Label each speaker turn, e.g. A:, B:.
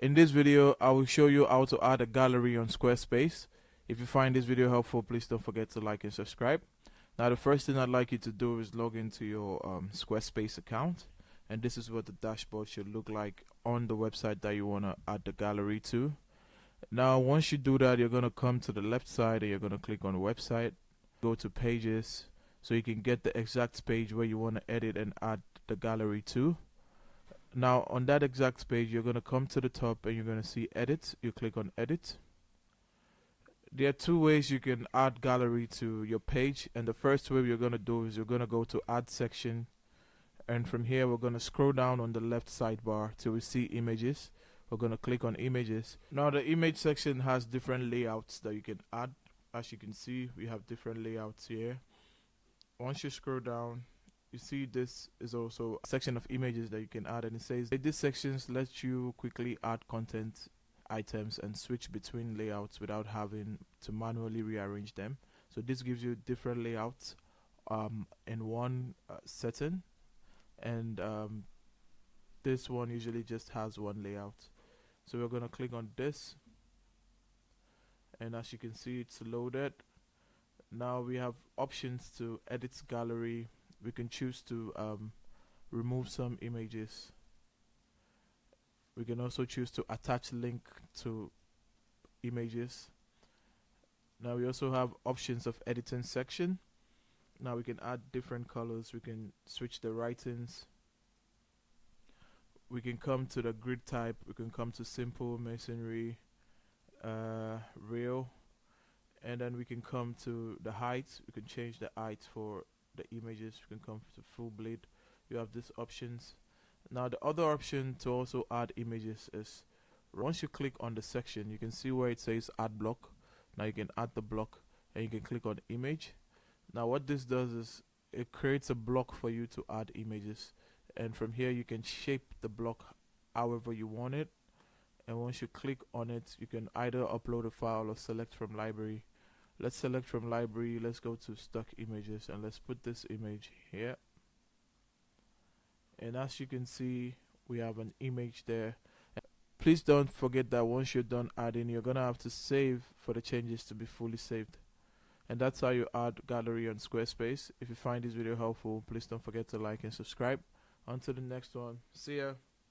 A: In this video, I will show you how to add a gallery on Squarespace. If you find this video helpful, please don't forget to like and subscribe. Now, the first thing I'd like you to do is log into your Squarespace account, and this is what the dashboard should look like on the website that you want to add the gallery to. Now, once you do that, you're going to come to the left side and you're going to click on the website, go to pages, so you can get the exact page where you want to edit and add the gallery to. Now, on that exact page, you're going to come to the top and you're going to see edit. You click on edit. There are two ways you can add gallery to your page, and the first way you're going to do is you're going to go to add section, and from here we're going to scroll down on the left sidebar till we see images. We're going to click on images. Now, the image section has different layouts that you can add. As you can see, we have different layouts here. Once you scroll down, you see this is also a section of images that you can add, and it says this sections lets you quickly add content items and switch between layouts without having to manually rearrange them. So this gives you different layouts in one setting, and this one usually just has one layout. So we're going to click on this, and as you can see, it's loaded. Now we have options to edit gallery. We can choose to remove some images. We can also choose to attach link to images. Now we also have options of editing section. Now we can add different colors. We can switch the writings. We can come to the grid type. We can come to simple, masonry, real, and then we can come to the height. We can change the height for the images. We can come to full bleed. You have these options. Now, the other option to also add images is once you click on the section, you can see where it says add block. Now you can add the block and you can click on image. Now what this does is it creates a block for you to add images, and from here you can shape the block however you want it. And once you click on it, you can either upload a file or select from library. Let's select from library. Let's go to stock images and let's put this image here. And as you can see, we have an image there. Please don't forget that once you're done adding, you're gonna have to save for the changes to be fully saved. And that's how you add gallery on Squarespace. If you find this video helpful, please don't forget to like and subscribe. Until the next one, see ya.